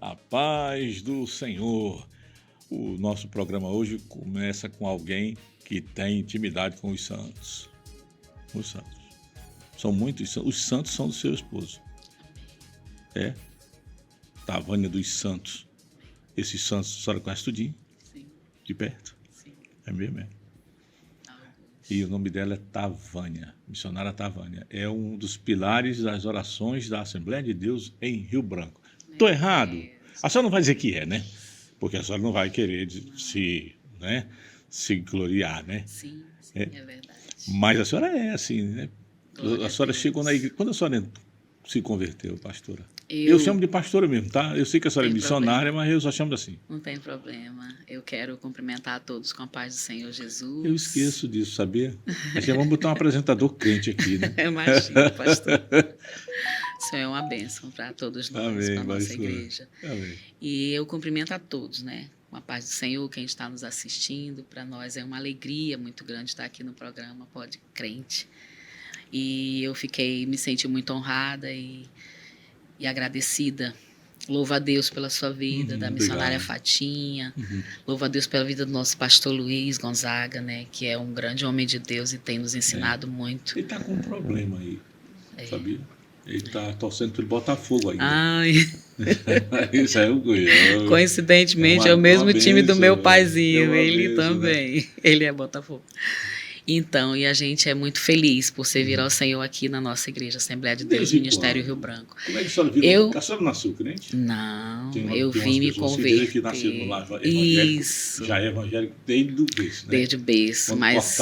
A paz do Senhor. O nosso programa hoje começa com alguém que tem intimidade com os santos. Os santos. São muitos. Os santos são do seu esposo. É? Tavânia dos Santos. Esses santos, a senhora conhece tudinho? Sim. De perto? Sim. É mesmo, é? E o nome dela é Tavânia, missionária Tavânia. É um dos pilares das orações da Assembleia de Deus em Rio Branco. Estou errado? A senhora não vai dizer que é, né? Porque a senhora não vai querer se gloriar, né? Sim, é verdade. Mas a senhora é assim, né? A senhora chegou na igreja. Quando a senhora se converteu, pastora? Eu chamo de pastora mesmo, tá? Eu sei que a senhora é missionária, mas eu só chamo assim. Não tem problema. Eu quero cumprimentar a todos com a paz do Senhor Jesus. Eu esqueço disso, sabia? Acho que vamos botar um apresentador crente aqui, né? Imagina, pastor. O Senhor é uma bênção para todos nós, para a nossa igreja. Amém. E eu cumprimento a todos, né? Com a paz do Senhor, quem está nos assistindo. Para nós é uma alegria muito grande estar aqui no programa Pode Crente. E eu me senti muito honrada e agradecida. Louvo a Deus pela sua vida, da missionária obrigado. Fatinha. Louvo a Deus pela vida do nosso pastor Luiz Gonzaga, né? Que é um grande homem de Deus e tem nos ensinado muito. Ele está com um problema aí, sabia? Ele está torcendo para ele botar fogo aí. Ai. Isso aí Coincidentemente, é o mesmo time do meu paizinho. Ele também. Né? Ele é Botafogo. Então, e a gente é muito feliz por servir ao Senhor aqui na nossa igreja, Assembleia de Deus, Ministério Rio Branco. Como é que a senhora virou? A senhora nasceu crente? Não, eu vim me converter. Que nasceram no lar evangélico, isso. Já é evangélico desde o berço, né? Desde o berço, mas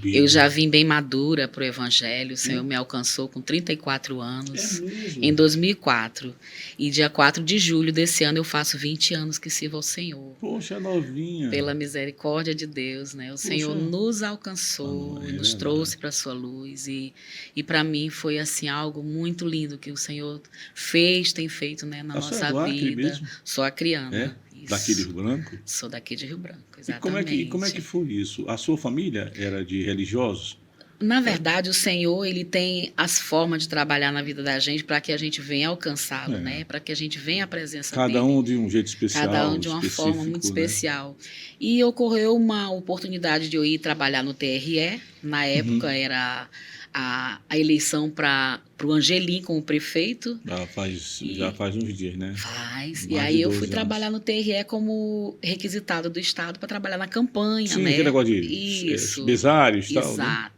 eu já vim bem madura para o evangelho. O Senhor me alcançou com 34 anos, em 2004. E dia 4 de julho desse ano eu faço 20 anos que sirvo ao Senhor. Poxa, novinha. Pela misericórdia de Deus, né? O Senhor nos alcançou. Nos trouxe para a sua luz e para mim foi assim algo muito lindo que o Senhor tem feito, né, na nossa vida. Sou acriana. É? Daqui de Rio Branco? Sou daqui de Rio Branco, exatamente. E como é que foi isso? A sua família era de religiosos? Na verdade, o Senhor, ele tem as formas de trabalhar na vida da gente para que a gente venha alcançá-lo, né? Para que a gente venha à presença dele. Cada um de um jeito especial. Cada um de uma forma muito especial. E ocorreu uma oportunidade de eu ir trabalhar no TRE. Na época era a eleição para o Angelim como prefeito. Já faz uns dias, né? Faz. E aí eu fui trabalhar no TRE como requisitada do Estado para trabalhar na campanha, né? Aquele negócio de mesários e tal. Exato. Né?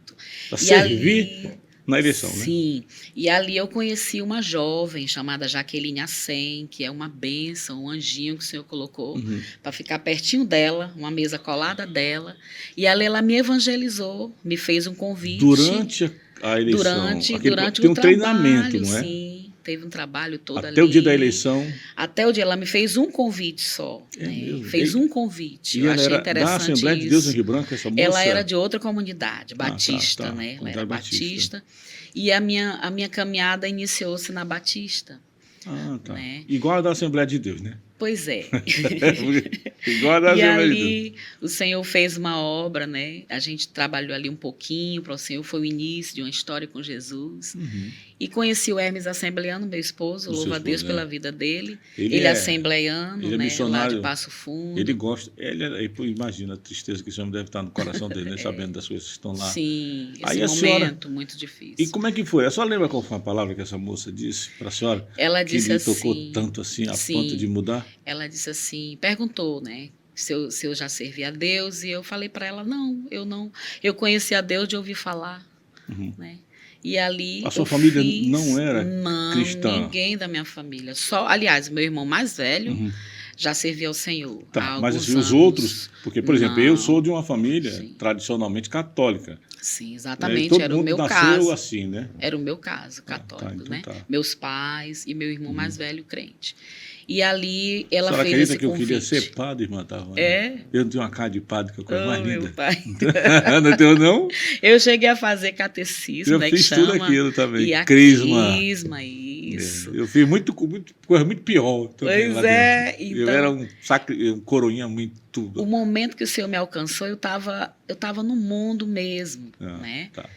Para servir na eleição, né? Sim. E ali eu conheci uma jovem chamada Jaqueline Assem, que é uma bênção, um anjinho que o Senhor colocou para ficar pertinho dela, uma mesa colada dela. E ali ela me evangelizou, me fez um convite. Durante a eleição? Durante tem o um treinamento, não é? Sim. Teve um trabalho todo ali. Até o dia da eleição? Até o dia. Ela me fez um convite só. Fez um convite. E eu ela achei era interessante da Assembleia de Deus em Rio Branco, essa moça? Ela era de outra comunidade, Batista, né? Ela era Batista. E a minha caminhada iniciou-se na Batista. Né? Igual a da Assembleia de Deus, né? Pois é. Igual a da Assembleia de Deus. E ali o Senhor fez uma obra, né? A gente trabalhou ali um pouquinho para o Senhor. Foi o início de uma história com Jesus. E conheci o Hermes Assembleiano, meu esposo. Louvo a Deus pela vida dele. Ele é assembleiano, ele é missionário, lá de Passo Fundo. Ele gosta. Imagina a tristeza que esse homem deve estar no coração dele, né? Sabendo das coisas que estão lá. Sim, esse momento muito difícil. E como é que foi? A senhora lembra qual foi a palavra que essa moça disse para a senhora? Ela disse que lhe assim, tocou tanto assim, a ponto de mudar? Ela disse assim, perguntou, né? Se eu já servia a Deus, e eu falei para ela, não. Eu conheci a Deus de ouvir falar, né? E ali a sua família não era cristã? Não, ninguém da minha família. Aliás, meu irmão mais velho já servia ao Senhor. Mas assim, os outros, porque, por exemplo, eu sou de uma família tradicionalmente católica. Sim, exatamente, era o meu caso. Assim, né? Era o meu caso, católico, né? Meus pais e meu irmão mais velho, crente. E ali ela fez esse convite. Que eu queria ser padre, irmã Tavânia? É? Eu não tenho uma cara de padre, que é a coisa mais linda. Meu pai. Não tenho, não? Eu cheguei a fazer catecismo, né, que chama. Eu fiz tudo aquilo também. E crisma, isso. Eu fiz coisa muito pior também Pois lá é, dentro. Eu então, era um coroinha muito... o momento que o Senhor me alcançou, eu tava no mundo mesmo, Ah, né? tá.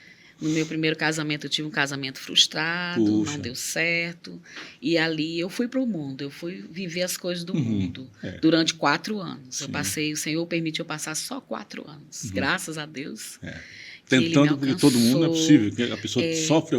No meu primeiro casamento, eu tive um casamento frustrado, não Puxa. deu certo. E ali eu fui para o mundo, eu fui viver as coisas do mundo É. durante 4 anos. Eu Sim. passei, o Senhor permitiu eu passar só 4 anos, graças a Deus. É. Que Ele me Tentando, porque todo mundo não é alcançou. possível, que a pessoa sofre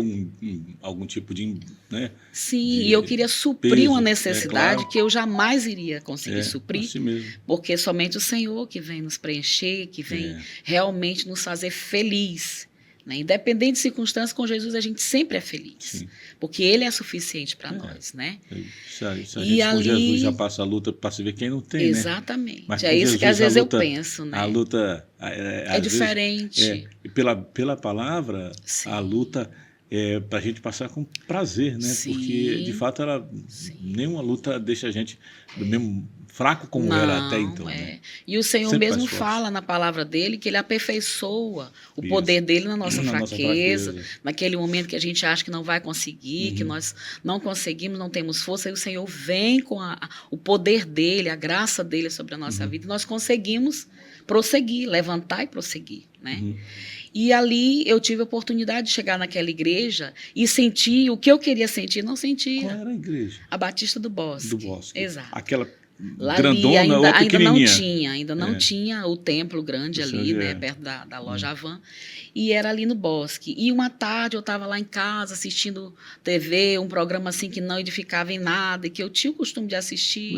algum tipo de, né, Sim, de e eu queria suprir uma peso, necessidade claro. que eu jamais iria conseguir suprir, Assim mesmo. porque somente o Senhor que vem nos preencher, que vem realmente nos fazer feliz. Né? Independente de circunstâncias, com Jesus a gente sempre é feliz, Sim. porque Ele é suficiente para nós, né? Se a E gente com Jesus já ali, passa a luta para se ver quem não tem, né? exatamente, Mas é com isso que às Jesus a vezes eu luta, penso, né? a luta É às vezes, diferente. pela palavra, Sim. a luta é para a gente passar com prazer, né? Sim. Porque de fato Sim. nenhuma luta deixa a gente do mesmo fraco como era até então, né? E o Senhor Sempre mesmo mais forte. fala na palavra dele que ele aperfeiçoa o Isso. poder dele na nossa Na nossa fraqueza, fraqueza. naquele momento que a gente acha que não vai conseguir, que nós não conseguimos, não temos força, e o Senhor vem com o poder dele, a graça dele sobre a nossa vida, e nós conseguimos prosseguir, levantar e prosseguir, né? E ali eu tive a oportunidade de chegar naquela igreja e sentir o que eu queria sentir, não sentia. Qual era a igreja? A Batista do Bosque. Do Bosque. Exato. Aquela Lá grandona ali, ou pequenininha? ainda não tinha o templo grande ali, né, perto da loja Havan, e era ali no Bosque. E uma tarde eu estava lá em casa assistindo TV, um programa assim que não edificava em nada, e que eu tinha o costume de assistir,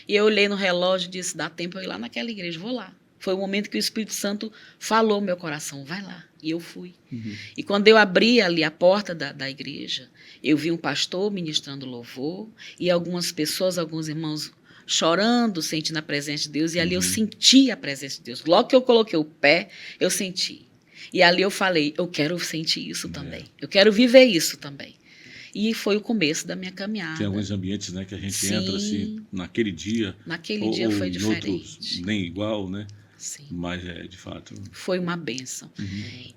e eu olhei no relógio e disse, dá tempo eu ir lá naquela igreja, vou lá. Foi o momento que o Espírito Santo falou no meu coração, vai lá. E eu fui. E quando eu abri ali a porta da igreja, eu vi um pastor ministrando louvor e algumas pessoas, alguns irmãos chorando, sentindo a presença de Deus. E ali eu senti a presença de Deus. Logo que eu coloquei o pé, eu senti. E ali eu falei, eu quero sentir isso também. Eu quero viver isso também. E foi o começo da minha caminhada. Tem alguns ambientes, né, que a gente entra assim, naquele dia. Naquele dia foi diferente. Outros nem igual, né? Sim. Mas de fato. Foi uma bênção.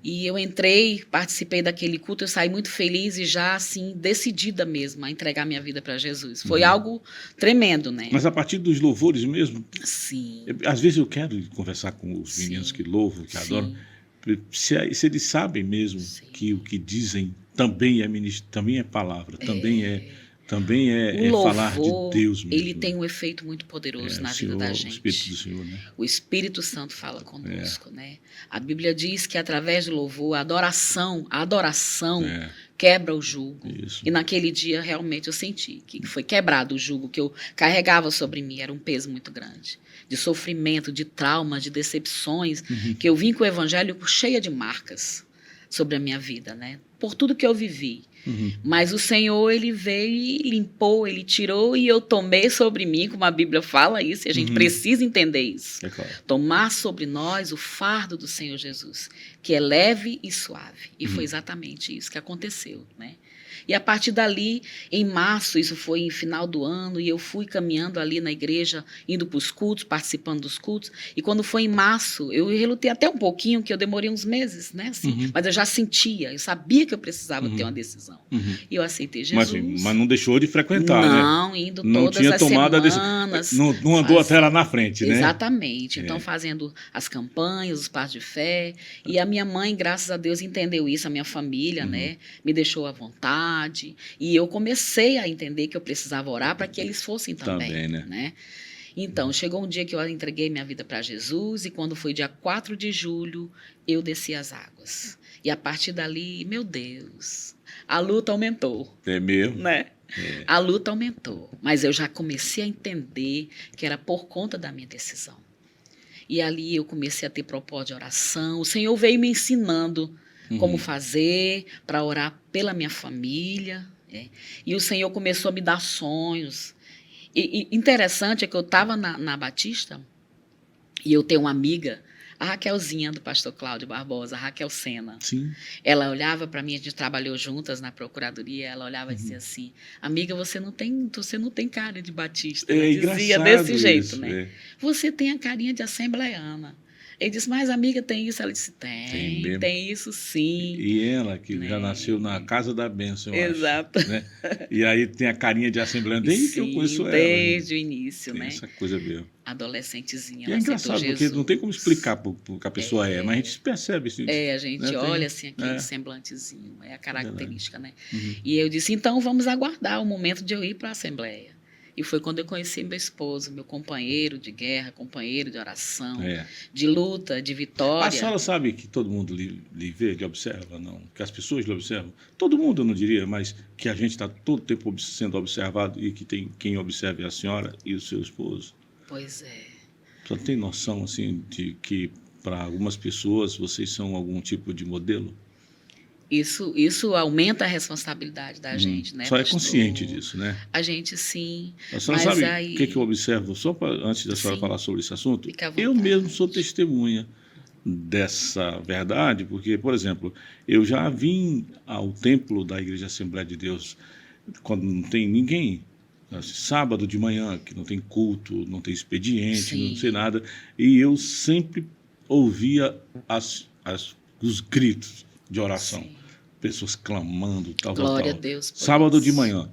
E eu entrei, participei daquele culto, eu saí muito feliz e já assim, decidida mesmo a entregar minha vida para Jesus. Foi algo tremendo, né? Mas a partir dos louvores mesmo, Sim. Às vezes eu quero conversar com os meninos que louvam, que adoram, se eles sabem mesmo que o que dizem também é palavra, também é O falar de louvor, Deus mesmo. ele tem um efeito muito poderoso na vida da gente. O Espírito do Senhor, né? O Espírito Santo fala conosco, né? A Bíblia diz que através do louvor, a adoração quebra o jugo. Isso. E naquele dia, realmente, eu senti que foi quebrado o jugo que eu carregava sobre mim. Era um peso muito grande. De sofrimento, de trauma, de decepções. Que eu vim com o evangelho cheia de marcas sobre a minha vida, né? Por tudo que eu vivi. Mas o Senhor, ele veio e limpou, ele tirou e eu tomei sobre mim, como a Bíblia fala isso, e a gente precisa entender isso. É claro. Tomar sobre nós o fardo do Senhor Jesus, que é leve e suave. E foi exatamente isso que aconteceu, né? E a partir dali, em março, isso foi em final do ano, e eu fui caminhando ali na igreja, indo para os cultos, participando dos cultos. E quando foi em março, eu relutei até um pouquinho, que eu demorei uns meses, né? Assim, mas eu já sentia, eu sabia que eu precisava ter uma decisão. E eu aceitei Jesus. Mas não deixou de frequentar, né? Não, indo não todas tinha as tomado semanas. Não andou até lá na frente, né? Exatamente. Então, fazendo as campanhas, os passos de fé. E a minha mãe, graças a Deus, entendeu isso, a minha família, né? Me deixou à vontade. E eu comecei a entender que eu precisava orar para que eles fossem também, né? Então, chegou um dia que eu entreguei minha vida para Jesus e quando foi dia 4 de julho, eu desci as águas. E a partir dali, meu Deus, a luta aumentou. É mesmo? Né? A luta aumentou, mas eu já comecei a entender que era por conta da minha decisão. E ali eu comecei a ter propósito de oração. O Senhor veio me ensinando como fazer para orar pela minha família. E o Senhor começou a me dar sonhos. E interessante é que eu estava na Batista e eu tenho uma amiga, a Raquelzinha do pastor Cláudio Barbosa, a Raquel Sena. Sim. Ela olhava para mim, a gente trabalhou juntas na procuradoria, ela olhava e dizia assim, amiga, você não tem cara de batista. Ela dizia desse jeito, isso, né? Você tem a carinha de assembleiana. Ele disse, mas amiga, tem isso? Ela disse, Tem mesmo. tem isso sim. E ela, que Né? já nasceu na Casa da Bênção, eu Exato. acho. Né? E aí tem a carinha de Assembleia, desde que eu conheço ela. Desde o início, tem né? essa coisa mesmo. Adolescentezinha, E é ela aceitou engraçado, porque Jesus. não tem como explicar o que a pessoa é, mas a gente percebe isso. A gente né? olha assim aquele semblantezinho, é a característica, né? Uhum. E eu disse, então vamos aguardar o momento de eu ir para a Assembleia. E foi quando eu conheci meu esposo, meu companheiro de guerra, companheiro de oração, de luta, de vitória. A senhora sabe que todo mundo lhe vê, lhe observa, não? Que as pessoas lhe observam? Todo mundo, eu não diria, mas que a gente está todo tempo sendo observado e que tem quem observe a senhora e o seu esposo. Pois é. Só tem noção, assim, de que para algumas pessoas vocês são algum tipo de modelo? Isso aumenta a responsabilidade da gente, né? Só é consciente disso, né? A gente sim. A senhora sabe o que eu observo, só antes da senhora falar sobre esse assunto? Eu mesmo sou testemunha dessa verdade, porque, por exemplo, eu já vim ao templo da Igreja Assembleia de Deus quando não tem ninguém, sábado de manhã, que não tem culto, não tem expediente, não sei nada, e eu sempre ouvia os gritos de oração. Sim. Pessoas clamando, tal, Glória tal. A Deus por sábado isso. De manhã.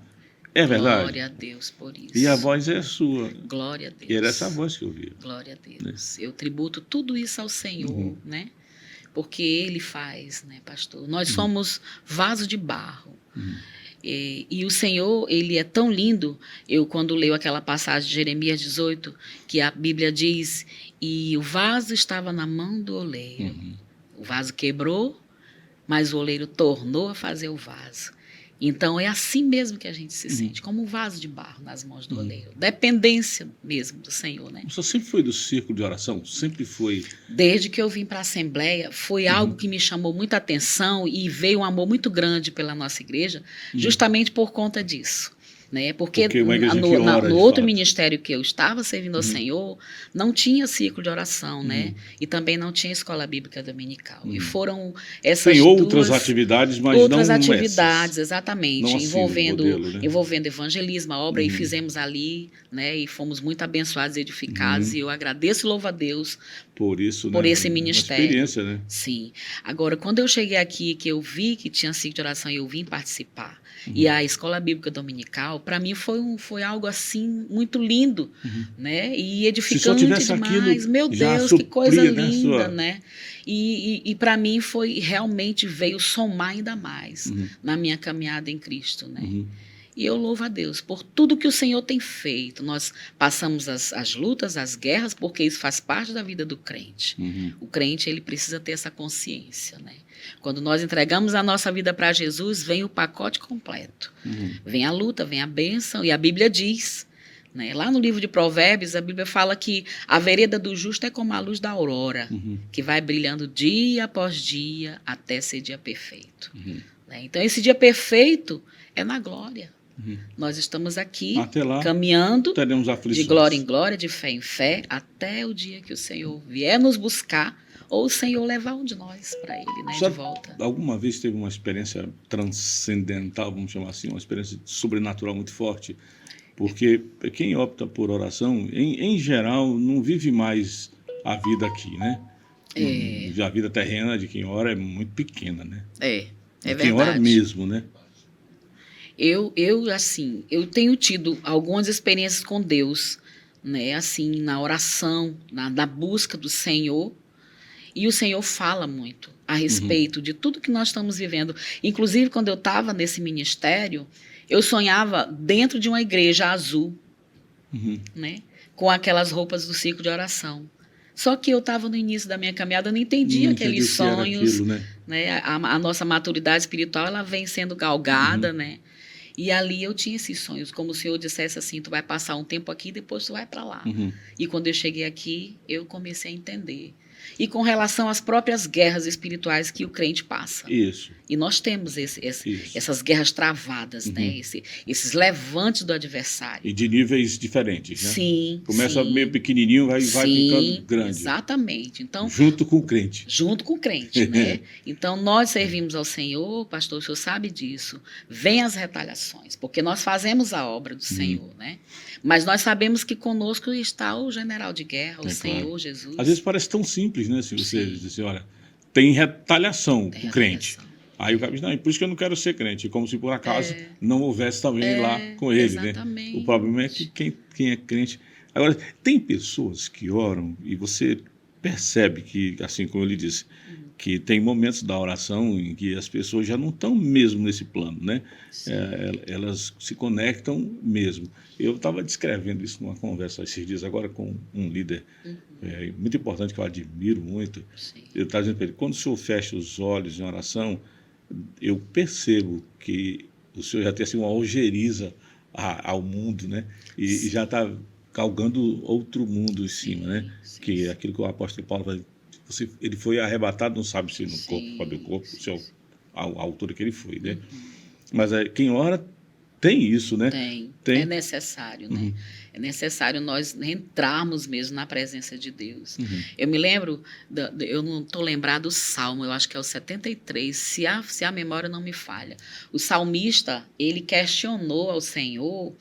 É verdade? Glória a Deus por isso. E a voz é sua. Glória a Deus. E era essa voz que eu ouvia. Glória a Deus. Eu tributo tudo isso ao Senhor, né? Porque Ele faz, né, pastor? Nós somos vaso de barro. E o Senhor, Ele é tão lindo. Eu, quando leio aquela passagem de Jeremias 18, que a Bíblia diz, e o vaso estava na mão do oleiro. O vaso quebrou, mas o oleiro tornou a fazer o vaso. Então, é assim mesmo que a gente se sente, como um vaso de barro nas mãos do oleiro. Dependência mesmo do Senhor, né? Você sempre foi do círculo de oração? Sempre foi? Desde que eu vim para a Assembleia, foi algo que me chamou muita atenção e veio um amor muito grande pela nossa igreja, justamente por conta disso. Né? Porque no outro ministério que eu estava servindo ao Senhor, não tinha ciclo de oração, né? E também não tinha escola bíblica dominical. E foram essas Tem outras atividades, mas outras não atividades, essas. exatamente, não envolvendo, modelo, né? envolvendo evangelismo, a obra, e fizemos ali, né? E fomos muito abençoados e edificados, e eu agradeço e louvo a Deus por isso, por né? esse ministério. Uma experiência, né? Sim. Agora, quando eu cheguei aqui, que eu vi que tinha ciclo de oração e eu vim participar, e a escola bíblica dominical, para mim foi algo assim muito lindo, né? E edificante demais. Aquilo, meu Deus, que coisa linda, né? E para mim realmente veio somar ainda mais na minha caminhada em Cristo, né? E eu louvo a Deus por tudo que o Senhor tem feito. Nós passamos as lutas, as guerras, porque isso faz parte da vida do crente. O crente, ele precisa ter essa consciência, né? Quando nós entregamos a nossa vida para Jesus, vem o pacote completo. Vem a luta, vem a bênção, e a Bíblia diz, né? Lá no livro de Provérbios, a Bíblia fala que a vereda do justo é como a luz da aurora, que vai brilhando dia após dia até ser dia perfeito. Né? Então, esse dia perfeito é na glória. Nós estamos aqui lá, caminhando de glória em glória, de fé em fé, até o dia que o Senhor vier nos buscar, ou o Senhor levar um de nós para Ele, né, de volta. Alguma vez teve uma experiência transcendental, vamos chamar assim, uma experiência sobrenatural muito forte? Porque quem opta por oração, em geral, não vive mais a vida aqui, né? A vida terrena de quem ora é muito pequena, né? É verdade. Quem ora mesmo, né? Eu tenho tido algumas experiências com Deus, né? Assim, na oração, na busca do Senhor. E o Senhor fala muito a respeito de tudo que nós estamos vivendo. Inclusive, quando eu estava nesse ministério, eu sonhava dentro de uma igreja azul, né? Com aquelas roupas do ciclo de oração. Só que eu estava no início da minha caminhada, eu não entendia aqueles sonhos. Aquilo, né? A nossa maturidade espiritual, ela vem sendo galgada, né? E ali eu tinha esses sonhos, como o Senhor dissesse assim, tu vai passar um tempo aqui, depois tu vai para lá. E quando eu cheguei aqui, eu comecei a entender. E com relação às próprias guerras espirituais que o crente passa. Isso. E nós temos essas guerras travadas, né? Esses levantes do adversário. E de níveis diferentes, né? Sim. Começa meio pequenininho, vai ficando grande. Exatamente. Então, junto com o crente. Junto com o crente, né? Então, nós servimos ao Senhor, pastor, o senhor sabe disso. Vem as retaliações, porque nós fazemos a obra do Senhor, né? Mas nós sabemos que conosco está o general de guerra, o Senhor Jesus. Às vezes parece tão simples. simples, né? Se você Sim. diz assim, olha, tem retaliação Tem com o crente. retaliação. Aí o cara diz, não, por isso que eu não quero ser crente, como se por acaso não houvesse também lá É, com ele, né? O problema é que exatamente. quem é crente... Agora, tem pessoas que oram e você percebe que, assim como ele disse, que tem momentos da oração em que as pessoas já não estão mesmo nesse plano, né? Sim. Elas se conectam mesmo. Eu estava descrevendo isso numa conversa esses dias agora com um líder muito importante que eu admiro muito. Sim. Eu estava dizendo para ele, quando o senhor fecha os olhos em oração, eu percebo que o senhor já tem assim uma ojeriza ao mundo, né? E já está galgando outro mundo em cima, né? Sim, Que é aquilo que o apóstolo Paulo vai... ele foi arrebatado, não sabe se no corpo, sob o corpo, se é a altura que ele foi, né? Mas quem ora tem isso, né? Tem. É necessário, né? É necessário nós entrarmos mesmo na presença de Deus. Eu me lembro, eu não estou lembrado do Salmo, eu acho que é o 73, se a memória não me falha. O salmista, ele questionou ao Senhor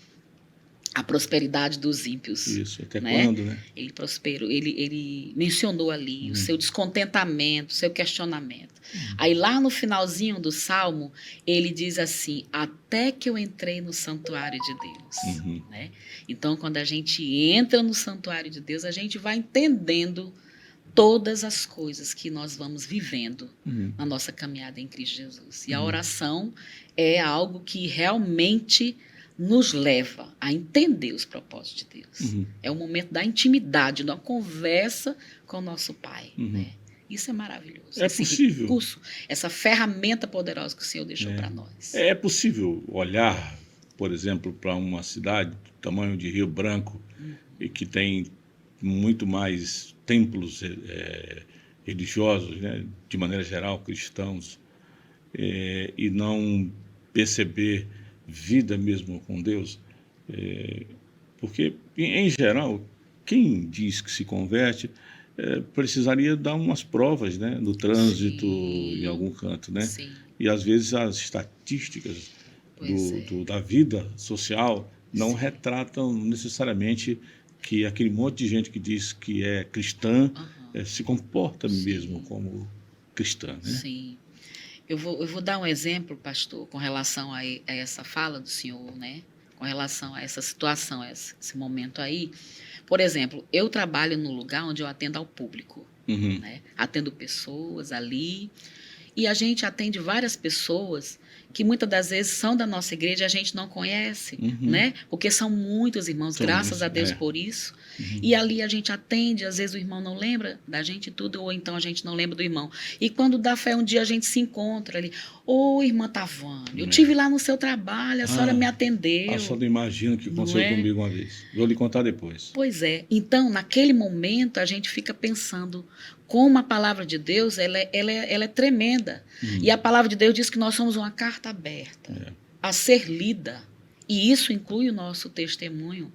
a prosperidade dos ímpios. Isso, até né? quando, né? Ele prosperou, ele mencionou ali o seu descontentamento, o seu questionamento. Aí lá no finalzinho do Salmo, ele diz assim, até que eu entrei no santuário de Deus. Né? Então, quando a gente entra no santuário de Deus, a gente vai entendendo todas as coisas que nós vamos vivendo na nossa caminhada em Cristo Jesus. E a oração é algo que realmente nos leva a entender os propósitos de Deus. É o momento da intimidade, da conversa com o nosso Pai. Né? Isso é maravilhoso. É possível. Recurso, essa ferramenta poderosa que o Senhor deixou para nós. É possível olhar, por exemplo, para uma cidade do tamanho de Rio Branco e que tem muito mais templos religiosos, né, de maneira geral, cristãos, e não perceber vida mesmo com Deus, porque, em geral, quem diz que se converte precisaria dar umas provas, né, no trânsito, em algum canto, né? Sim. E, às vezes, as estatísticas da vida social não retratam necessariamente que aquele monte de gente que diz que é cristã se comporta mesmo como cristã, né? Sim. Eu vou dar um exemplo, pastor, com relação a essa fala do senhor, né? Com relação a essa situação, a esse momento aí. Por exemplo, eu trabalho num lugar onde eu atendo ao público. Né? Atendo pessoas ali. E a gente atende várias pessoas que muitas das vezes são da nossa igreja e a gente não conhece, né? Porque são muitos irmãos, graças a Deus por isso. E ali a gente atende, às vezes o irmão não lembra da gente tudo, ou então a gente não lembra do irmão. E quando dá fé, um dia a gente se encontra ali. Ô, irmã Tavane, eu estive lá no seu trabalho, a senhora me atendeu. Eu só não imagino o que aconteceu comigo uma vez. Vou lhe contar depois. Pois é. Então, naquele momento, a gente fica pensando como a palavra de Deus ela é tremenda. E a palavra de Deus diz que nós somos uma carta aberta a ser lida. E isso inclui o nosso testemunho,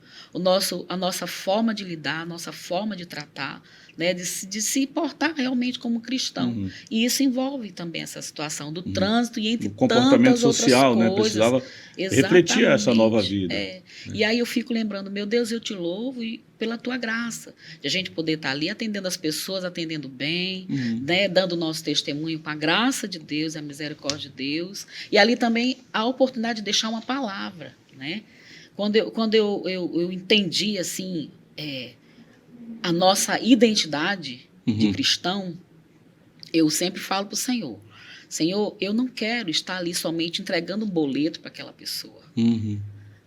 a nossa forma de lidar, a nossa forma de tratar, né, de se portar realmente como cristão. E isso envolve também essa situação do trânsito e entre o comportamento tantas social, outras né, coisas. precisava refletir essa nova vida. E aí eu fico lembrando, meu Deus, eu te louvo pela tua graça, de a gente poder estar ali atendendo as pessoas, atendendo bem, né, dando o nosso testemunho com a graça de Deus, a misericórdia de Deus, e ali também a oportunidade de deixar uma palavra, né? Quando eu entendi assim a nossa identidade de cristão, eu sempre falo para o Senhor, Senhor, eu não quero estar ali somente entregando um boleto para aquela pessoa.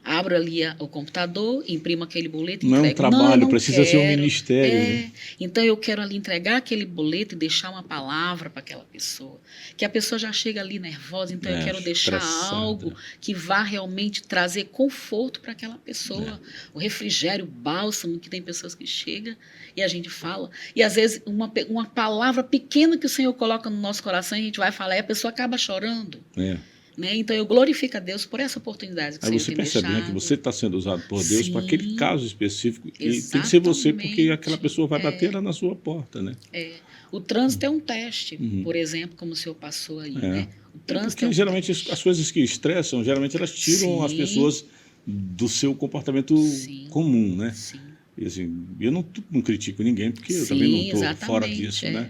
Abro ali o computador, imprimo aquele boleto e entrego. Não é um trabalho, precisa ser um ministério. Né? Então, eu quero ali entregar aquele boleto e deixar uma palavra para aquela pessoa. Que a pessoa já chega ali nervosa, então eu quero deixar algo que vá realmente trazer conforto para aquela pessoa. O refrigério, o bálsamo, que tem pessoas que chegam e a gente fala. E, às vezes, uma palavra pequena que o Senhor coloca no nosso coração e a gente vai falar e a pessoa acaba chorando. Né? Então, eu glorifico a Deus por essa oportunidade que o Senhor tem deixado. Aí você percebe, né, que você está sendo usado por Deus para aquele caso específico. E tem que ser você, porque aquela pessoa vai bater lá na sua porta. Né? O trânsito é um teste, por exemplo, como o senhor passou aí. Né? O trânsito porque geralmente as coisas que estressam, geralmente elas tiram as pessoas do seu comportamento comum. Né? E, assim, eu não critico ninguém, porque eu também não estou fora disso, né?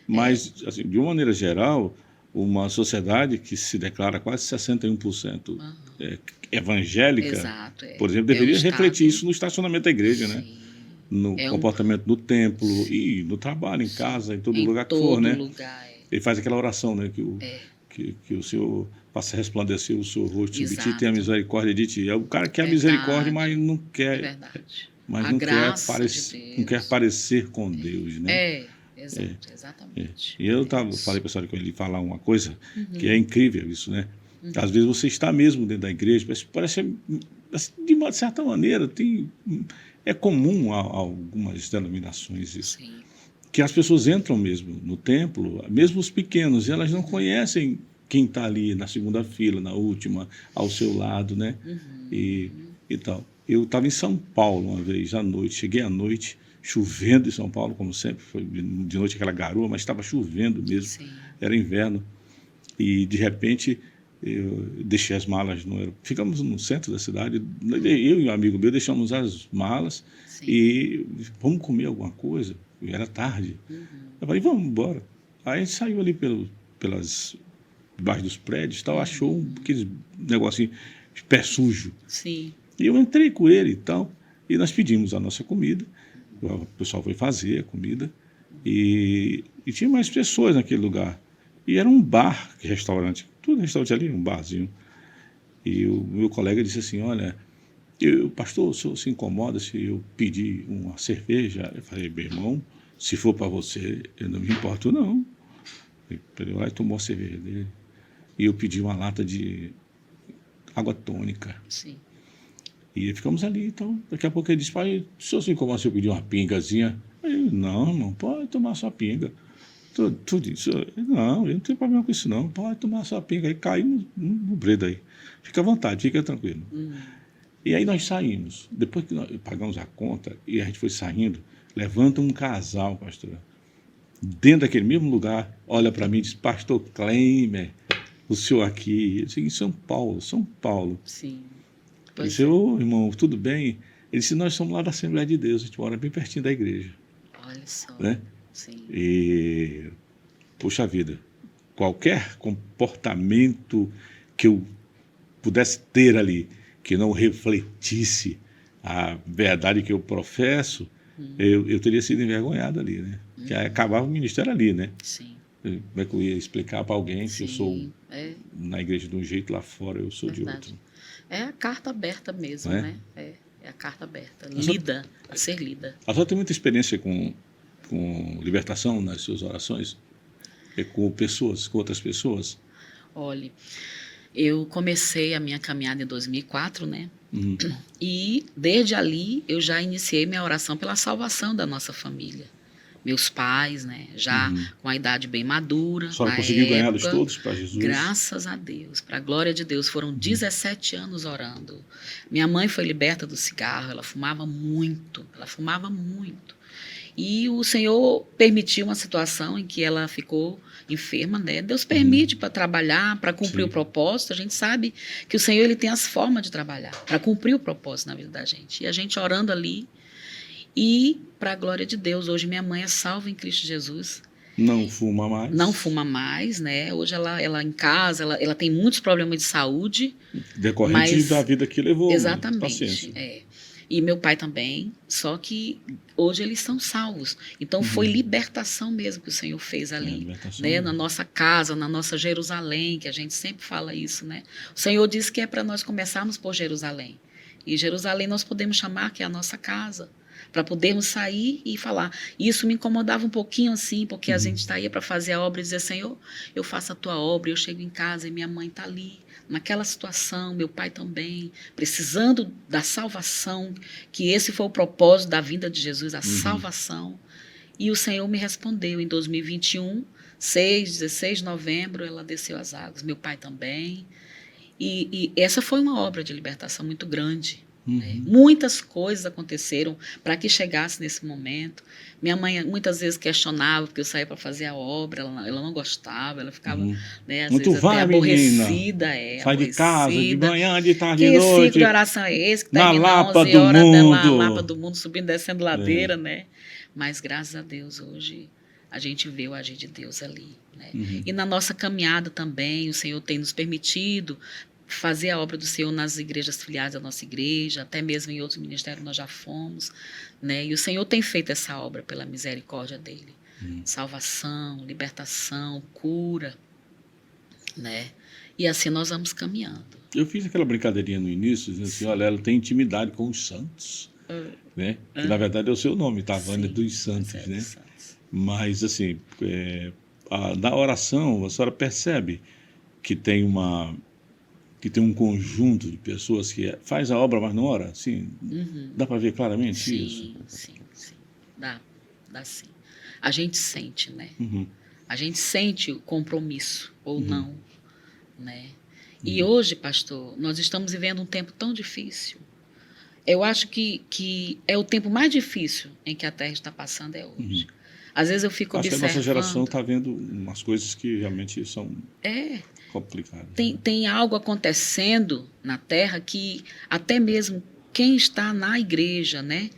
Mas, assim, de uma maneira geral, uma sociedade que se declara quase 61% evangélica, Exato, por exemplo, deveria refletir Estado, isso no estacionamento da igreja, né? sim, No comportamento no templo sim, e no trabalho, em casa, em todo em lugar que for, todo né? lugar, Ele faz aquela oração, né? Que o Senhor faça resplandecer o seu rosto sobre ti, tenha exato, misericórdia de ti. É o cara que quer a misericórdia, verdade, verdade. A graça de não quer Deus, parecer com Deus, né? exato, exatamente, E eu é falei isso. para a senhora que ele falar uma coisa que é Uhum, incrível isso, né? Às uhum, vezes você está mesmo dentro da igreja, mas parece, assim, de uma certa maneira, é comum a algumas denominações isso, sim, que as pessoas entram mesmo no templo, mesmo os pequenos, e elas não uhum, conhecem quem está ali na segunda fila, na última, ao seu lado, né? E, uhum, e tal. Eu estava em São Paulo uma vez à noite, cheguei à noite, chovendo em São Paulo, como sempre, foi de noite aquela garoa, mas estava chovendo mesmo, sim, era inverno, e de repente eu deixei as malas no aeroporto. Ficamos no centro da cidade, eu e um amigo meu deixamos as malas sim, e vamos comer alguma coisa, era tarde. uhum, Eu falei, vamos embora. Aí a gente saiu ali pelas debaixo dos prédios e tal, achou uhum, aqueles negocinho de pé sujo. sim, E eu entrei com ele e tal, e nós pedimos a nossa comida, o pessoal foi fazer a comida, e tinha mais pessoas naquele lugar. E era um bar, restaurante, tudo restaurante ali, um barzinho. E o meu colega disse assim, olha, pastor, o senhor se incomoda se eu pedir uma cerveja? Eu falei, meu irmão, se for para você, eu não me importo não. Ele lá e tomou a cerveja dele. E eu pedi uma lata de água tônica. sim, E ficamos ali, então. Daqui a pouco ele disse, pai, o senhor se incomoda se eu pedir uma pingazinha? Eu, não, irmão, pode tomar sua pinga. Tudo isso. Não, eu não tenho problema com isso não. Pode tomar sua pinga. Aí caiu no bredo aí. Fica à vontade, fica tranquilo. uhum, E aí nós saímos. Depois que nós pagamos a conta e a gente foi saindo, levanta um casal, pastor, dentro daquele mesmo lugar, olha para mim e diz, pastor Kleimer, o senhor aqui, eu disse, em São Paulo, São Paulo. sim, Eu pois disse, é, ô irmão, tudo bem? Ele disse, nós somos lá da Assembleia de Deus, a gente mora bem pertinho da igreja, olha só, né? sim, E, puxa vida, qualquer comportamento que eu pudesse ter ali, que não refletisse a verdade que eu professo, eu teria sido envergonhado ali, né? Que aí acabava o ministério ali, né? sim, Como é que eu ia explicar para alguém se eu sou sim, na igreja de um jeito, lá fora eu sou de verdade. outro, É a carta aberta mesmo, né? né? É a carta aberta, A senhora, lida, a ser lida. a senhora tem muita experiência com libertação nas suas orações? Com pessoas, com outras pessoas? Olhe, eu comecei a minha caminhada em 2004, né? Uhum. E desde ali eu já iniciei minha oração pela salvação da nossa família. Meus pais, né, já Uhum. com a idade bem madura, A senhora na conseguiu ganhá-los época, todos para Jesus? graças a Deus, para a glória de Deus, foram 17 anos orando. Minha mãe foi liberta do cigarro, ela fumava muito, E o Senhor permitiu uma situação em que ela ficou enferma, né? Deus permite para trabalhar, para cumprir o Sim. propósito. A gente sabe que o Senhor ele tem as formas de trabalhar para cumprir o propósito na vida da gente. E a gente orando ali e para a glória de Deus, hoje minha mãe é salva em Cristo Jesus. Não fuma mais? Não fuma mais, né? Hoje ela em casa, ela tem muitos problemas de saúde, Decorrente da mas vida que levou, mano. exatamente, Paciência. E meu pai também, só que hoje eles são salvos. Então foi libertação mesmo que o Senhor fez ali, Libertação né? Na mesmo. nossa casa, na nossa Jerusalém, que a gente sempre fala isso, né? O Senhor disse que é para nós começarmos por Jerusalém. E Jerusalém nós podemos chamar que é a nossa casa, para podermos sair e falar. E isso me incomodava um pouquinho assim, porque a gente saía para fazer a obra e dizia, Senhor, eu faço a tua obra, eu chego em casa e minha mãe está ali, naquela situação, meu pai também, precisando da salvação, que esse foi o propósito da vinda de Jesus, a salvação. E o Senhor me respondeu em 2021, 16 de novembro, ela desceu as águas, meu pai também. E essa foi uma obra de libertação muito grande, Né? Muitas coisas aconteceram para que chegasse nesse momento. Minha mãe muitas vezes questionava, porque eu saía para fazer a obra, ela não gostava, ela ficava, né, às Tu vezes até vai, menina. aborrecida, Sai de casa, de aborrecida. manhã, de tarde, de Que ciclo de noite, oração é esse que na termina Lapa 11 do horas na Lapa Mundo. do Mundo, subindo e descendo ladeira, né? Mas graças a Deus hoje a gente vê o agir de Deus ali, né? E na nossa caminhada também, o Senhor tem nos permitido fazer a obra do Senhor nas igrejas filiais da nossa igreja, até mesmo em outros ministérios nós já fomos, né? E o Senhor tem feito essa obra pela misericórdia dele. Salvação, libertação, cura, né? E assim nós vamos caminhando. Eu fiz aquela brincadeirinha no início, dizendo assim, olha, ela tem intimidade com os santos, né? Que na verdade é o seu nome, tá? Vânia dos Santos, né? Dos Santos. Mas assim, na oração, a senhora percebe que tem um conjunto de pessoas que faz a obra, mas não ora? Sim, dá para ver claramente isso? Sim. Dá sim. A gente sente, né? A gente sente o compromisso ou não, né? E hoje, pastor, nós estamos vivendo um tempo tão difícil. Eu acho que é o tempo mais difícil em que a Terra está passando é hoje. Às vezes eu fico observando... Acho que a nossa geração está vendo umas coisas que realmente são complicadas. Tem algo acontecendo na Terra que até mesmo quem está na igreja, né,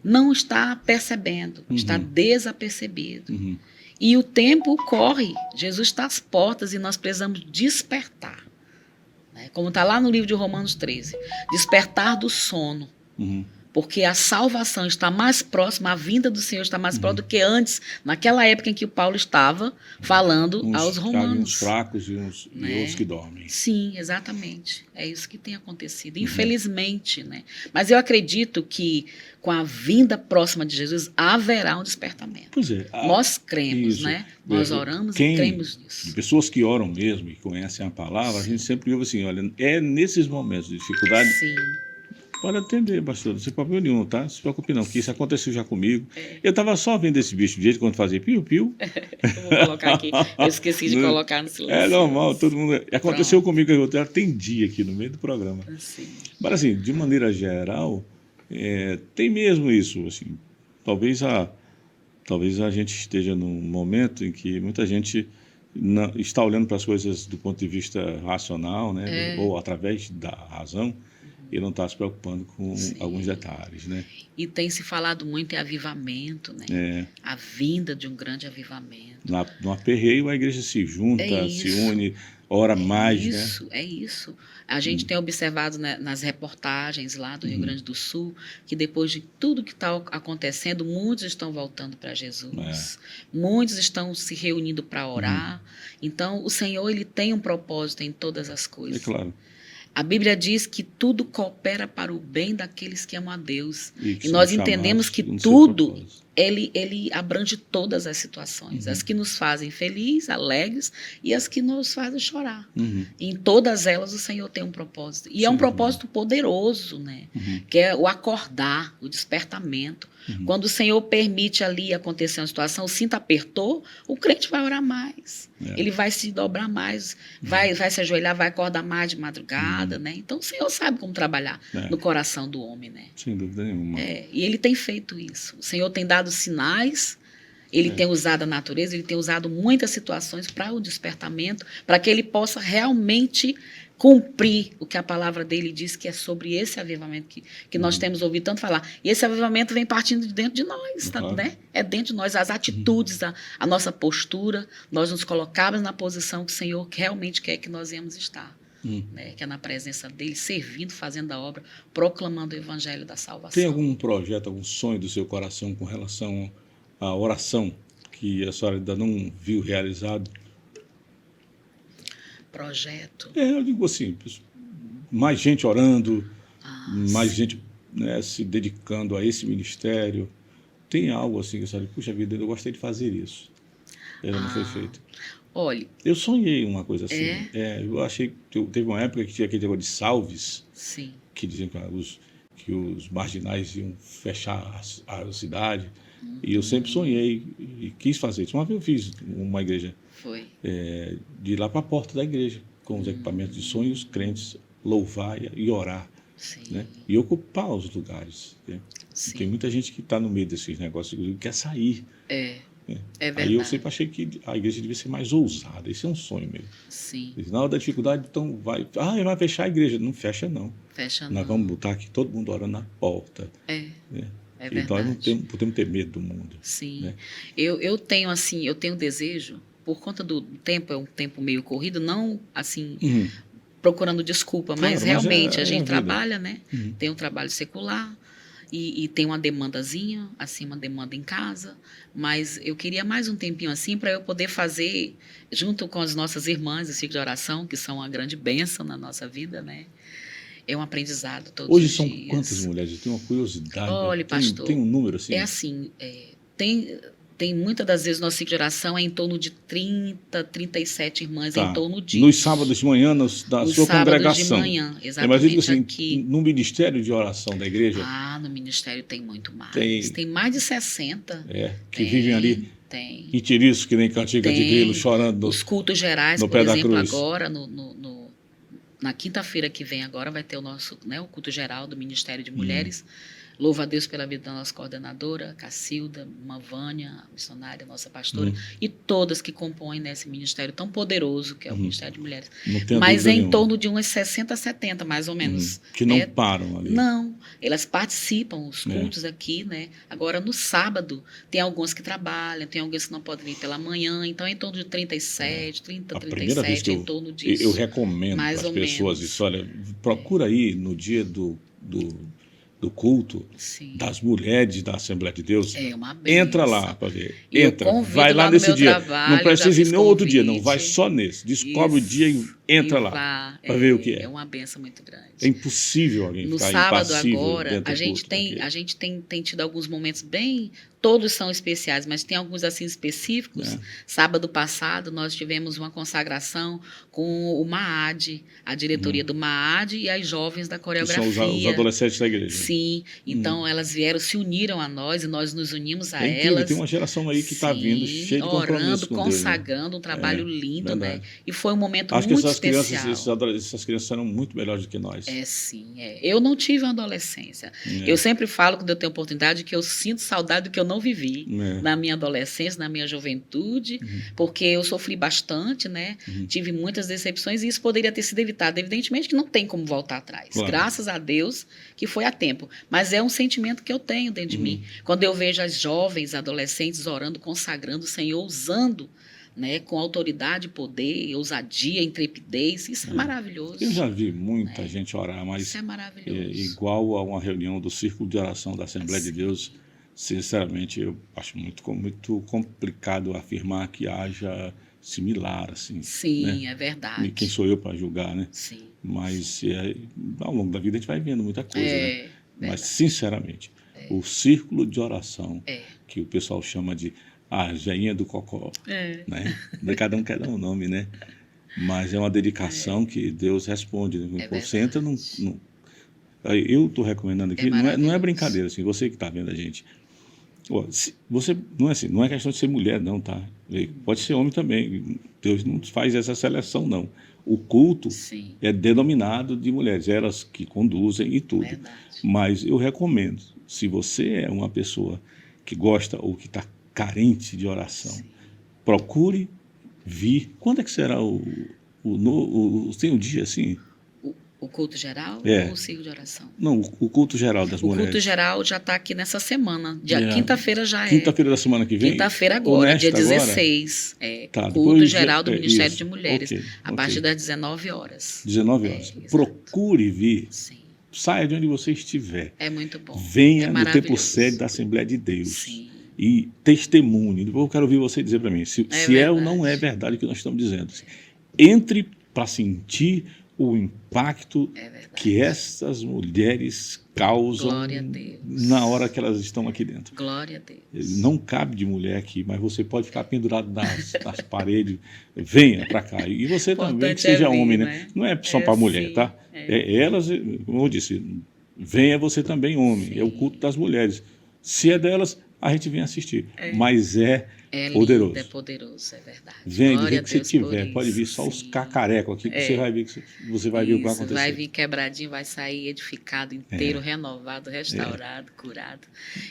não está percebendo, está desapercebido. E o tempo corre, Jesus está às portas e nós precisamos despertar. Né? Como está lá no livro de Romanos 13, despertar do sono. Porque a salvação está mais próxima, a vinda do Senhor está mais próxima do que antes, naquela época em que o Paulo estava falando aos romanos. Uns fracos e outros que dormem. Sim, exatamente. É isso que tem acontecido, infelizmente. Né? Mas eu acredito que com a vinda próxima de Jesus haverá um despertamento. Pois é. Nós cremos, né? Nós oramos e cremos nisso. De pessoas que oram mesmo e conhecem a palavra, a gente sempre ouve assim, olha, é nesses momentos de dificuldade... Sim. Pode atender, pastor, não tem problema nenhum, tá? Não se preocupe não, que isso aconteceu já comigo. Eu estava só vendo esse bicho de jeito quando fazia piu-piu. Eu vou colocar aqui, eu esqueci de colocar no silêncio. É normal, todo mundo... Aconteceu comigo, eu atendi aqui no meio do programa. Sim. Mas assim, de maneira geral, tem mesmo isso, assim, talvez a gente esteja num momento em que muita gente está olhando para as coisas do ponto de vista racional, né? Ou através da razão, e não está se preocupando com alguns detalhes, né? E tem se falado muito em avivamento, né? A vinda de um grande avivamento. No aperreio, a igreja se junta, se une, ora mais, né? É isso. A gente tem observado, né, nas reportagens lá do Rio Grande do Sul, que depois de tudo que está acontecendo, muitos estão voltando para Jesus. Muitos estão se reunindo para orar. Então, o Senhor, ele tem um propósito em todas as coisas. É claro. A Bíblia diz que tudo coopera para o bem daqueles que amam a Deus. E nós entendemos que tudo, ele abrange todas as situações. As que nos fazem felizes, alegres, e as que nos fazem chorar. Em todas elas o Senhor tem um propósito. E é um propósito poderoso, né? Que é o acordar, o despertamento. Quando o Senhor permite ali acontecer uma situação, o cinto apertou, o crente vai orar mais. Ele vai se dobrar mais, vai se ajoelhar, vai acordar mais de madrugada, né? Então o Senhor sabe como trabalhar no coração do homem, né? Sem dúvida nenhuma. E ele tem feito isso. O Senhor tem dado sinais, ele tem usado a natureza, ele tem usado muitas situações para o despertamento, para que ele possa realmente cumprir o que a palavra dele diz, que é sobre esse avivamento que nós temos ouvido tanto falar. E esse avivamento vem partindo de dentro de nós, né? É dentro de nós, as atitudes, a nossa postura, nós nos colocamos na posição que o Senhor realmente quer que nós venhamos estar. Né? Que é na presença dele, servindo, fazendo a obra, proclamando o evangelho da salvação. Tem algum projeto, algum sonho do seu coração com relação à oração que a senhora ainda não viu realizado? Projeto? Eu digo assim, mais gente orando, mais gente, né, se dedicando a esse ministério. Tem algo assim que a senhora, puxa vida, eu gostei de fazer isso. Ela não foi feito. Olha, eu sonhei uma coisa assim. Eu achei que teve uma época que tinha aquele negócio de salves, que diziam que os marginais iam fechar a cidade. E eu sempre sonhei e quis fazer isso. Uma vez eu fiz uma igreja de ir lá para a porta da igreja, com os equipamentos de som, e os crentes louvar e orar Sim, né? E ocupar os lugares, né? sim. Tem muita gente que está no meio desses negócios e quer sair. É, Né? é Aí eu verdade. sempre achei que a igreja devia ser mais ousada. Esse é um sonho meu. Sim, Na hora da dificuldade, então vai fechar a igreja. Não fecha, não. fecha Nós não. vamos botar aqui todo mundo orando na porta. É, Né? é E nós não verdade. podemos ter medo do mundo. Sim. Né? Eu tenho, assim, eu tenho desejo, por conta do tempo, é um tempo meio corrido, não, assim, procurando desculpa, Claro, mas mas realmente é a a gente vida. trabalha, né? Tem um trabalho secular e tem uma demandazinha, assim, uma demanda em casa, mas eu queria mais um tempinho assim para eu poder fazer, junto com as nossas irmãs do ciclo de oração, que são uma grande bênção na nossa vida, né? É um aprendizado todos Hoje os são quantas dias. mulheres? Eu tenho uma curiosidade. Olha, Tem pastor, um número assim? é assim, tem muitas das vezes nosso ciclo de oração é em torno de 30, 37 irmãs, é em Tá. torno disso. Nos sábados de manhã, da Nos sua sábados congregação. de manhã, Mas eu digo exatamente assim, aqui. no ministério de oração da igreja, Ah, no ministério tem muito mais. Tem- Tem mais de 60. que vivem ali Tem. em tiriços, que nem cantiga de Tem. grilo, chorando. Os cultos gerais, no por pé da exemplo, cruz. agora, na quinta-feira que vem agora, vai ter o nosso, né, o culto geral do Ministério de Mulheres. Louvo a Deus pela vida da nossa coordenadora, Cacilda, Vânia, a missionária, nossa pastora, e todas que compõem nesse ministério tão poderoso que é o Ministério de Mulheres. Não tenho Mas dúvida é em nenhuma. torno de umas 60, 70, mais ou menos. Que não né? param ali. Não, elas participam, os cultos aqui, né? Agora, no sábado, tem algumas que trabalham, tem algumas que não podem vir pela manhã, então é em torno de 37, 30, A primeira vez 37, que em torno disso. eu recomendo mais para as ou pessoas menos. isso, olha, procura aí no dia do culto Sim. das mulheres da Assembleia de Deus. É uma bênção. Entra lá para ver. E eu Entra, convido vai lá no nesse meu dia. trabalho, Não já precisa ir fiz nem outro dia, não. convite. Vai só nesse. Descobre o dia e entra lá vá. para ver o que é. É uma benção muito grande. É impossível alguém No ficar sábado impassível agora, dentro a do gente culto, tem, porque- a gente tem tido alguns momentos bem, todos são especiais, mas tem alguns assim específicos. Sábado passado nós tivemos uma consagração com o MAAD, a diretoria do MAAD e as jovens da que coreografia. são os adolescentes da igreja. Sim, então elas vieram, se uniram a nós e nós nos unimos a É incrível, elas. tem uma geração aí que está vindo Sim, cheia de compromisso orando, com Deus. Né? consagrando, um trabalho lindo, né? verdade. E foi um momento Acho que muito essas especial. crianças, essas crianças eram muito melhores do que nós. É, sim, é. Eu não tive uma adolescência. Eu sempre falo, quando eu tenho oportunidade, que eu sinto saudade do que eu não vivi na minha adolescência, na minha juventude, porque eu sofri bastante, né? Tive muitas decepções e isso poderia ter sido evitado. Evidentemente que não tem como voltar atrás. Claro. Graças a Deus que foi a tempo. Mas é um sentimento que eu tenho dentro de mim. Quando eu vejo as jovens, adolescentes orando, consagrando o Senhor, usando, né, com autoridade, poder, ousadia, intrepidez, isso é maravilhoso. Eu já vi muita gente orar, mas Isso é maravilhoso. igual a uma reunião do Círculo de Oração da Assembleia de Deus, sinceramente, eu acho muito complicado afirmar que haja similar, assim. Sim, né? é verdade. E quem sou eu para julgar, né? Sim. Mas ao longo da vida a gente vai vendo muita coisa, né? Mas, verdade. sinceramente, o Círculo de Oração, que o pessoal chama de a Veinha do Cocó, né? Cada um quer dar um nome, né? Mas é uma dedicação que Deus responde. Né? Você entra num... Eu estou recomendando aqui, não é brincadeira, assim, você que está vendo a gente. Você, não é assim, não é questão de ser mulher, não, tá? Pode ser homem também. Deus não faz essa seleção, não. O culto é denominado de mulheres, elas que conduzem e tudo. Verdade. Mas eu recomendo, se você é uma pessoa que gosta ou que está carente de oração, procure vir. Quando é que será tem um dia assim? O culto geral ou o círculo de oração? Não, o culto geral das mulheres. O culto geral já está aqui nessa semana. Quinta-feira já é. Quinta-feira da semana que vem? Quinta-feira agora, dia 16. Culto geral do Ministério de Mulheres. A partir das 19 horas. 19 horas. Procure vir. Sim. Saia de onde você estiver. É muito bom. Venha no templo sede da Assembleia de Deus. Sim. E testemunhe. Depois eu quero ouvir você dizer para mim se é ou não é verdade o que nós estamos dizendo. Entre para sentir o impacto que essas mulheres causam Glória a Deus. na hora que elas estão aqui dentro. Glória a Deus. Não cabe de mulher aqui, mas você pode ficar pendurado nas paredes. Venha para cá. E você também, que seja homem, né? Não é só para mulher, tá? Elas, como eu disse, venha você também, homem. É o culto das mulheres. Se é delas, a gente vem assistir. Mas é poderoso. Lindo, é poderoso, é verdade. Vem, do Glória jeito que você a Deus tiver, por pode vir isso, só os sim. cacarecos aqui, que você vai ver, você vai ver o que vai Isso, acontecer. vai vir quebradinho, vai sair edificado inteiro, renovado, restaurado, curado.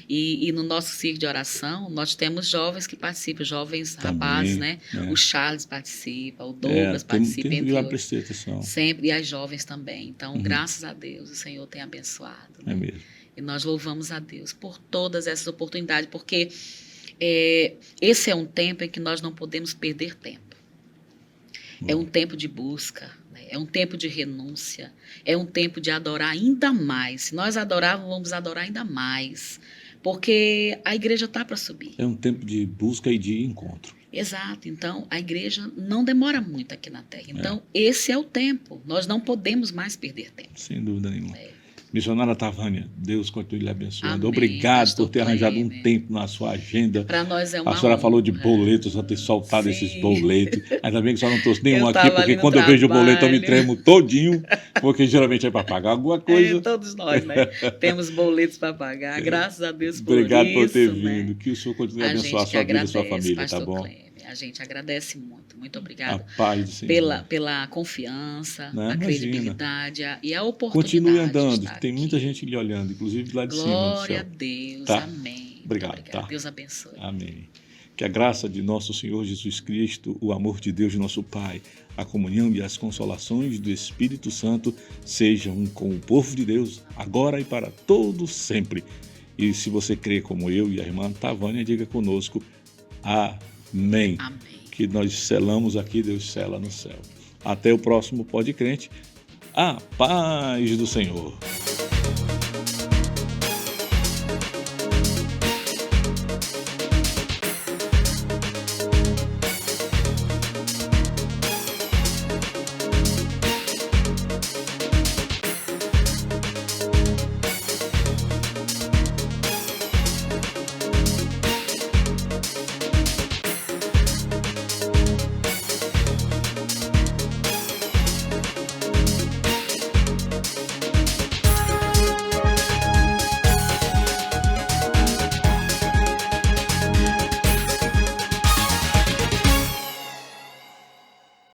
E no nosso círculo de oração, nós temos jovens que participam, jovens rapazes, né? O Charles participa, o Douglas participa, tem que entre lá outros. prestar atenção. Sempre, e as jovens também. Então, graças a Deus, o Senhor tem abençoado. Né? É mesmo. E nós louvamos a Deus por todas essas oportunidades, porque esse é um tempo em que nós não podemos perder tempo. É um tempo de busca, né? É um tempo de renúncia, é um tempo de adorar ainda mais. Se nós adorarmos, vamos adorar ainda mais, porque a igreja está para subir. É um tempo de busca e de encontro. Exato, então a igreja não demora muito aqui na Terra. Então, esse é o tempo, nós não podemos mais perder tempo. Sem dúvida nenhuma. Missionária Tavânia, Deus continue lhe abençoando. Amém, obrigado Pastor por ter arranjado um Cleber. tempo na sua agenda. Para nós é uma A senhora falou de honra. boletos, só ter soltado esses Sim. boletos. Ainda bem que a senhora não trouxe nenhum Eu aqui, tava porque ali no quando eu vejo o boleto eu me trabalho. tremo todinho, porque geralmente é para pagar alguma coisa. Todos nós, né? Temos boletos para pagar, graças a Deus por Obrigado isso. por ter né? vindo. Que o Senhor continue a A abençoar a gente que sua vida e a agradece, sua família, Pastor tá bom? Cleber. A gente agradece muito. Muito A obrigada paz do Senhor. pela confiança, Não, a imagina. credibilidade e a oportunidade. Continue de andando, estar tem aqui. muita gente lhe olhando, inclusive lá de Glória a cima do céu. Deus. Tá. Amém. Muito Obrigado, obrigada. tá. Deus abençoe. Amém. Que a graça de nosso Senhor Jesus Cristo, o amor de Deus, nosso Pai, a comunhão e as consolações do Espírito Santo sejam com o povo de Deus, agora e para todos sempre. E se você crê como eu e a irmã Tavânia, diga conosco, amém. Amém. Que nós selamos aqui, Deus sela no céu. Até o próximo Pode Crente. A paz do Senhor.